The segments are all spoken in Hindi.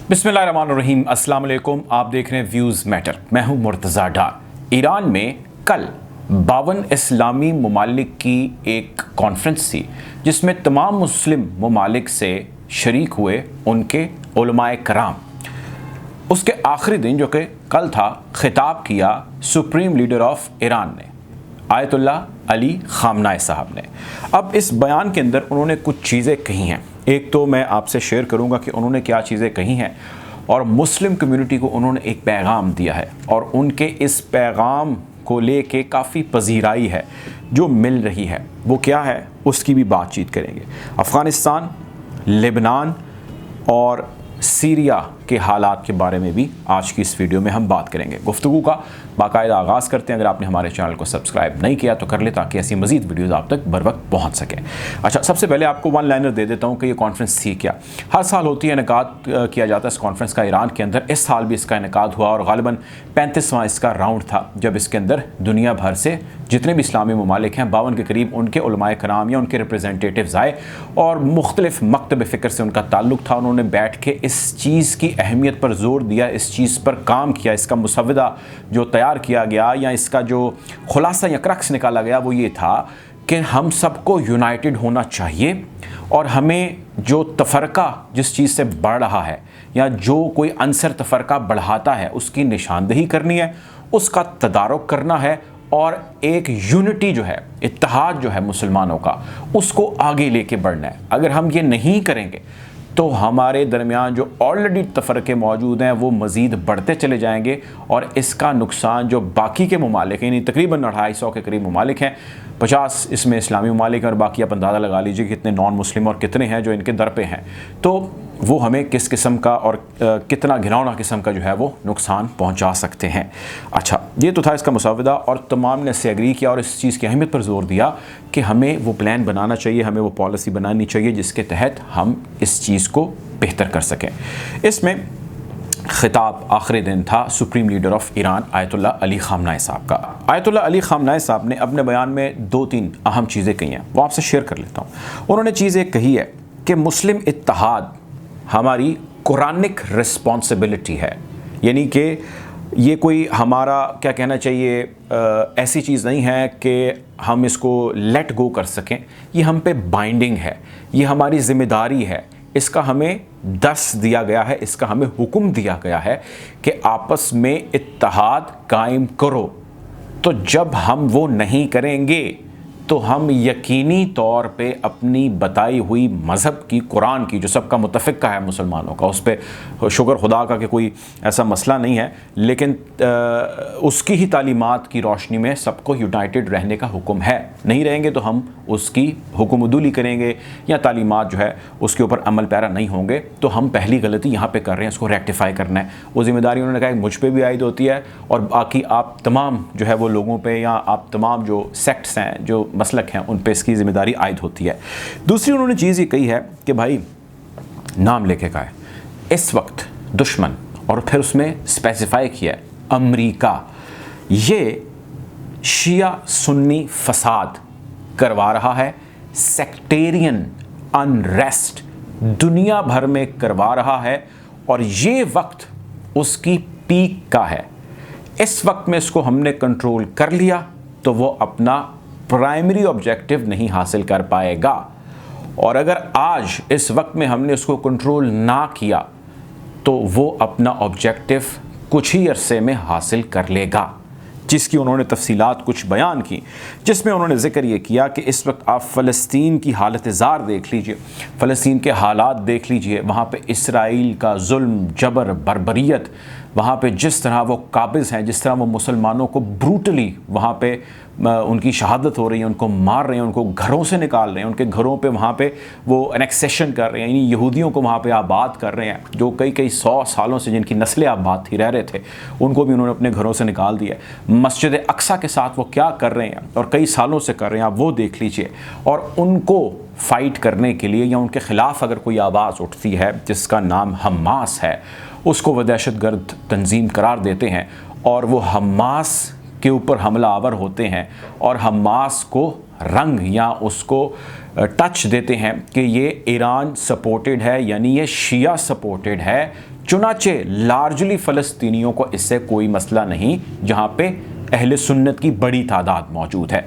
बिस्मिल्लाहिर्रहमानिर्रहीम, अस्सलाम वालेकुम। आप देख रहे हैं व्यूज़ मैटर। मैं हूं मुर्तज़ा डार। ईरान में कल 52 इस्लामी ममालिक की एक कॉन्फ्रेंस थी जिसमें तमाम मुस्लिम ममालिक से शरीक हुए उनके उलमाए कराम। उसके आखिरी दिन जो कि कल था, ख़िताब किया सुप्रीम लीडर ऑफ ईरान ने, आयतुल्लाह अली ख़ामनाई साहब ने। अब इस बयान के अंदर उन्होंने कुछ चीज़ें कही हैं। एक तो मैं आपसे शेयर करूंगा कि उन्होंने क्या चीज़ें कही हैं और मुस्लिम कम्युनिटी को उन्होंने एक पैगाम दिया है और उनके इस पैगाम को लेके काफ़ी पजीराई है जो मिल रही है। वो क्या है उसकी भी बातचीत करेंगे। अफ़गानिस्तान, लेबनान और सीरिया के हालात के बारे में भी आज की इस वीडियो में हम बात करेंगे। गुफ्तगू का बाकायदा आगाज़ करते हैं। अगर आपने हमारे चैनल को सब्सक्राइब नहीं किया तो कर ले ताकि ऐसी मज़ीद वीडियोज़ आप तक बर वक्त पहुँच सकें। अच्छा, सबसे पहले आपको वन लाइनर दे देता हूँ कि ये कॉन्फ्रेंस थी क्या। हर साल होती है, इनेकाद किया जाता है इस कॉन्फ्रेंस का ईरान के अंदर। इस साल भी इसका इनेकाद हुआ और ग़ालिबन 35वां इसका राउंड था, जब इसके अंदर दुनिया भर से जितने भी इस्लामी ममालिक हैं 52 के करीब उनके उलमाए कराम या उनके रिप्रेजेंटेटिव्स आए और मुख्तलिफ मकतब फ़िक्र से उनका ताल्लुक़ था। उन्होंने बैठ के इस चीज़ की अहमियत पर जोर दिया, इस चीज़ पर काम किया। इसका मुसव्वदा जो तैयार किया गया या इसका जो खुलासा या क्रक्स निकाला गया वो ये था कि हम सबको यूनाइटेड होना चाहिए और हमें जो तफ़रक़ा जिस चीज़ से बढ़ रहा है या जो कोई अंसर तफ़रक़ा बढ़ाता है उसकी निशानदेही करनी है, उसका तदारुक करना है और एक यूनिटी जो है, इत्तेहाद जो है मुसलमानों का, उसको आगे लेके बढ़ना है। अगर हम ये नहीं करेंगे तो हमारे दरमियान जो ऑलरेडी तफ़रक़े मौजूद हैं वो मज़ीद बढ़ते चले जाएंगे और इसका नुकसान जो बाकी के ममालिक हैं, यानी तकरीबन 250 के करीब ममालिक हैं, 50 इसमें इस्लामी ममालिक हैं और बाकी आप अंदाज़ा लगा लीजिए कितने नॉन मुस्लिम और कितने हैं जो इनके दर पे हैं, तो वो हमें किस किस्म का और कितना घिनौना किस्म का जो है वो नुकसान पहुंचा सकते हैं। अच्छा, ये तो था इसका मुसव्वदा और तमाम ने इससे एग्री किया और इस चीज़ की अहमियत पर जोर दिया कि हमें वो प्लान बनाना चाहिए, हमें वो पॉलिसी बनानी चाहिए जिसके तहत हम इस चीज़ को बेहतर कर सकें। इसमें ख़िताब आखिरी दिन था supreme leader of Iran Ayatollah Ali Khamenei साहब का। आयतुल्लाह अली ख़ामनाई साहब ने अपने बयान में 2-3 अहम चीज़ें कही हैं, वो आपसे शेयर कर लेता हूँ। उन्होंने चीज़ एक कही है कि मुस्लिम इत्तेहाद हमारी कुरानिक रिस्पॉन्सिबिलिटी है, यानी कि ये कोई हमारा क्या कहना चाहिए ऐसी चीज़ नहीं है कि हम इसको लेट गो कर सकें। ये हम पे बाइंडिंग है, ये हमारी ज़िम्मेदारी है, इसका हमें दर्स दिया गया है, इसका हमें हुक्म दिया गया है कि आपस में इत्तेहाद कायम करो। तो जब हम वो नहीं करेंगे तो हम यकीनी तौर पे अपनी बताई हुई मज़हब की, कुरान की, जो सबका मुतफ़िक़ा है मुसलमानों का, उस पर शुक्र खुदा का कि कोई ऐसा मसला नहीं है, लेकिन उसकी ही तालीमात की रोशनी में सबको यूनाइटेड रहने का हुक्म है। नहीं रहेंगे तो हम उसकी हुक्मदुली करेंगे या तालीमात जो है उसके ऊपर अमल पैरा नहीं होंगे, तो हम पहली गलती यहाँ पे कर रहे हैं, उसको रेक्टिफ़ाई करना है। वो ज़िम्मेदारी उन्होंने कहा मुझ पर भी आयद होती है और बाकी आप तमाम जो है वो लोगों पर या आप तमाम जो सेक्ट्स हैं, जो मसलक हैं, उन पे इसकी ज़िम्मेदारी आयद होती है। दूसरी उन्होंने चीज़ ये कही है कि भाई नाम लेके कहा है इस वक्त दुश्मन, और फिर उसमें स्पेसिफाई किया है अमेरिका, ये शिया सुन्नी फसाद करवा रहा है, सेक्टेरियन अनरेस्ट दुनिया भर में करवा रहा है और ये वक्त उसकी पीक का है। इस वक्त में इसको हमने कंट्रोल कर लिया तो वो अपना प्राइमरी ऑब्जेक्टिव नहीं हासिल कर पाएगा, और अगर आज इस वक्त में हमने उसको कंट्रोल ना किया तो वो अपना ऑब्जेक्टिव कुछ ही अरसे में हासिल कर लेगा। जिसकी उन्होंने तफसीलात कुछ बयान की, जिसमें उन्होंने ज़िक्र ये किया कि इस वक्त आप फ़लस्तीन की हालत ज़ार देख लीजिए, फ़लस्तीन के हालात देख लीजिए, वहाँ पे इसराइल का जुल्म, जबर, बर्बरियत, वहाँ पे जिस तरह वो काबिज़ हैं, जिस तरह वो मुसलमानों को ब्रूटली वहाँ पे उनकी शहादत हो रही है, उनको मार रहे हैं, उनको घरों से निकाल रहे हैं, उनके घरों पे वहाँ पे वो एनेक्सेशन कर रहे हैं, यानी यहूदियों को वहाँ पे आबाद कर रहे हैं, जो कई कई 100 सालों से जिनकी नस्लें आबाद थी, रह रहे थे, उनको भी उन्होंने अपने घरों से निकाल दिया। मस्जिद अक्सा के साथ वो क्या कर रहे हैं और कई सालों से कर रहे हैं, आप वो देख लीजिए। और उनको फ़ाइट करने के लिए या उनके ख़िलाफ़ अगर कोई आवाज़ उठती है जिसका नाम हमास है, उसको वह दहशतगर्द तंजीम करार देते हैं और वो हमास के ऊपर हमला आवर होते हैं और हमास को रंग या उसको टच देते हैं कि ये ईरान सपोर्टेड है, यानी ये शिया सपोर्टेड है, चुनाचे लार्जली फ़लस्तीनियों को इससे कोई मसला नहीं, जहाँ पे अहले सुन्नत की बड़ी तादाद मौजूद है।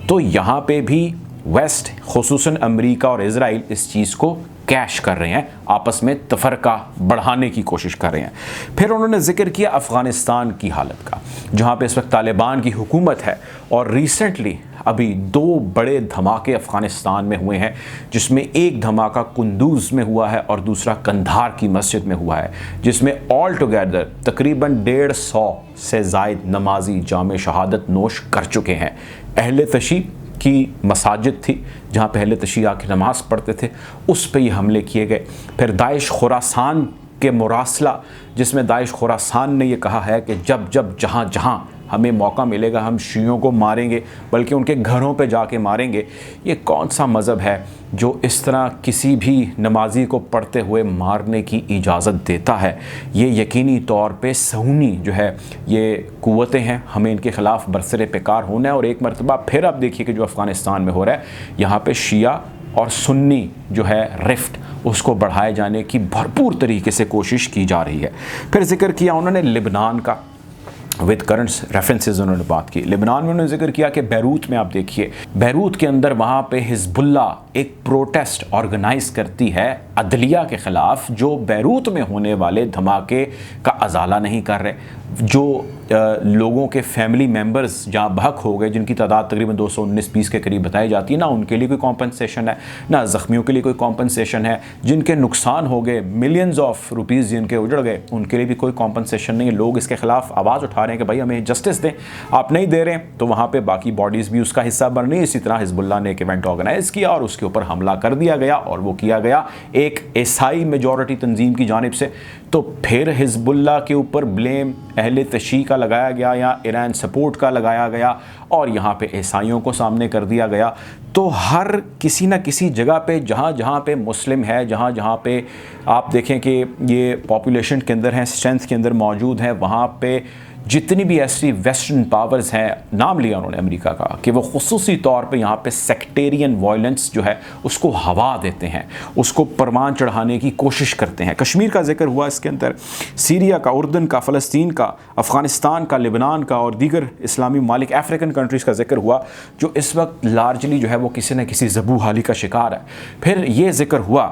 तो यहाँ पे भी वेस्ट खुसूसन अमेरिका और इजराइल इस चीज़ को कैश कर रहे हैं, आपस में तफरका बढ़ाने की कोशिश कर रहे हैं। फिर उन्होंने जिक्र किया अफ़गानिस्तान की हालत का, जहाँ पे इस वक्त तालिबान की हुकूमत है और रिसेंटली अभी 2 बड़े धमाके अफ़गानिस्तान में हुए हैं, जिसमें एक धमाका कुंदूज़ में हुआ है और दूसरा कंधार की मस्जिद में हुआ है, जिसमें ऑल टुगेदर तकरीबन 150 से ज़ायद नमाजी जामे शहादत नोश कर चुके हैं। अहले तशी की मसाजिद थी जहाँ पहले तशी आके नमाज़ पढ़ते थे, उस पे ये हमले किए गए। फिर दाइश खुरासान के मुरासला, जिसमें दाइश खुरासान ने ये कहा है कि जब जब जहाँ जहाँ हमें मौका मिलेगा हम शियों को मारेंगे, बल्कि उनके घरों पे जाके मारेंगे। ये कौन सा मज़हब है जो इस तरह किसी भी नमाजी को पढ़ते हुए मारने की इजाज़त देता है? ये यकीनी तौर पे सहूनी जो है ये क़ुव्वतें हैं, हमें इनके ख़िलाफ़ बरसरे पेकार होना है। और एक मरतबा फिर आप देखिए कि जो अफ़गानिस्तान में हो रहा है, यहाँ पे शिया और सुन्नी जो है रिफ्ट, उसको बढ़ाए जाने की भरपूर तरीके से कोशिश की जा रही है। फिर जिक्र किया उन्होंने लेबनान का, विद करंट्स रेफरेंसेस उन्होंने बात की। लेबनान में उन्होंने जिक्र किया कि बैरूत में आप देखिए, बैरूत के अंदर वहाँ पे हिजबुल्लाह एक प्रोटेस्ट ऑर्गेनाइज करती है अदलिया के ख़िलाफ़, जो बैरूत में होने वाले धमाके का अजाला नहीं कर रहे। जो लोगों के फैमिली मेम्बर्स जहाँ बहक हो गए, जिनकी तादाद तकरीबन 219-20 के करीब बताई जाती है, ना उनके लिए कोई कॉम्पनसेशन है, ना ज़ख्मियों के लिए कोई कॉम्पनसेशन है। जिनके नुकसान हो गए, मिलियंस ऑफ रुपीज़ जिनके उजड़ गए, उनके लिए भी कोई कॉम्पनसेशन नहीं है। लोग इसके ख़िलाफ़ आवाज़ उठा रहे हैं कि भाई हमें जस्टिस दें। आप नहीं दे रहे हैं तो वहाँ पर बाकी बॉडीज़ भी उसका हिस्सा बन रही है। इसी तरह हिजबुल्लाह ने एक इवेंट ऑर्गेनाइज़ किया और उसके ऊपर हमला कर दिया गया, और वो किया गया एक ईसाई मेजॉरिटी तंजीम की जानिब से। तो फिर हिजबुल्लाह के ऊपर ब्लेम अहले तशी का लगाया गया या ईरान सपोर्ट का लगाया गया, और यहाँ पे ईसाइयों को सामने कर दिया गया। तो हर किसी न किसी जगह पे जहाँ जहाँ पे मुस्लिम है, जहाँ जहाँ पे आप देखें कि ये पॉपुलेशन के अंदर हैं, स्ट्रेंथ के अंदर मौजूद है, वहाँ पे जितनी भी ऐसी वेस्टर्न पावर्स हैं, नाम लिया उन्होंने अमेरिका का, कि वो खुसूसी तौर पे यहाँ पे सेक्टेरियन वायलेंस जो है उसको हवा देते हैं, उसको परवान चढ़ाने की कोशिश करते हैं। कश्मीर का जिक्र हुआ इसके अंदर, सीरिया का, उर्दन का, फ़लस्तीन का, अफ़गानिस्तान का, लेबनान का और दीगर इस्लामी ममालिक अफ्रीकन कंट्रीज़ का जिक्र हुआ, जो इस वक्त लार्जली जो है वो किसी न किसी ज़बू हाली का शिकार है। फिर ये जिक्र हुआ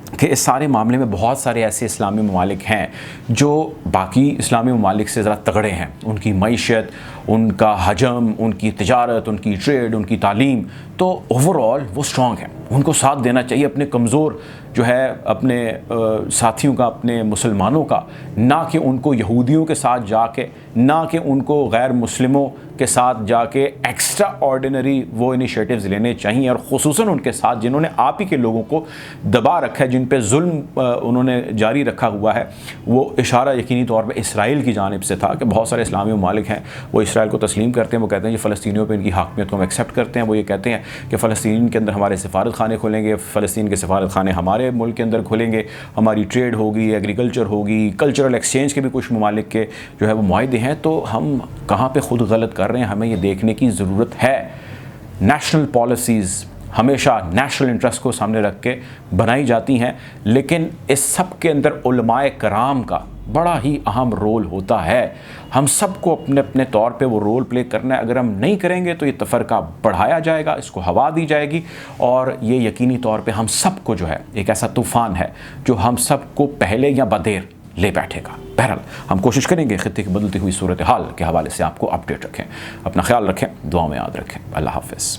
कि इस सारे मामले में बहुत सारे ऐसे इस्लामी ममालिक हैं जो बाकी इस्लामी ममालिक से ज़रा तगड़े हैं। उनकी मईशत, उनका हजम, उनकी तिजारत, उनकी ट्रेड, उनकी तालीम, तो ओवरऑल वो स्ट्रॉन्ग हैं। उनको साथ देना चाहिए, अपने कमज़ोर जो है अपने साथियों का, अपने मुसलमानों का, ना कि उनको यहूदियों के साथ जाके, ना कि उनको गैर मुस्लिमों के साथ जाके एक्स्ट्रा ऑर्डिनरी वो इनिशिएटिव्स लेने चाहिए। और ख़ुसूसन उनके साथ जिन्होंने आप ही के लोगों को दबा रखा है, जिन पे जुल्म उन्होंने जारी रखा हुआ है। वो इशारा यकीनी तौर पे इसराइल की जानिब से था कि बहुत सारे इस्लामी ममालिक हैं वो इसराइल को तस्लीम करते हैं। वो कहते हैं कि फ़लस्तीनियों पे इनकी हाकमियत को हम एक्सेप्ट करते हैं। वो ये कहते हैं कि फ़लस्तीन के अंदर हमारे सफारत खाने खुलेंगे, फ़लस्तीन के सफारत खाने हमारे मुल्क के अंदर खुलेंगे, हमारी ट्रेड होगी, एग्रीकल्चर होगी, कल्चरल एक्सचेंज के भी कुछ ममालिक के जो है वो मुआहदे हैं। तो हम कहाँ पे ख़ुद गलत कर रहे हैं, हमें ये देखने की ज़रूरत है। नेशनल पॉलिसीज़ हमेशा नेशनल इंटरेस्ट को सामने रख के बनाई जाती हैं, लेकिन इस सब के अंदर उलमाए कराम का बड़ा ही अहम रोल होता है। हम सबको अपने अपने तौर पे वो रोल प्ले करना है। अगर हम नहीं करेंगे तो ये तफरका बढ़ाया जाएगा, इसको हवा दी जाएगी, और ये यकीनी तौर पे हम सबको जो है एक ऐसा तूफ़ान है जो हम सबको पहले या बदेर ले बैठेगा। बहरहाल हम कोशिश करेंगे खित्ते की बदलती हुई सूरत हाल के हवाले से आपको अपडेट रखें। अपना ख्याल रखें, दुआ में याद रखें। अल्लाह हाफ़िज़।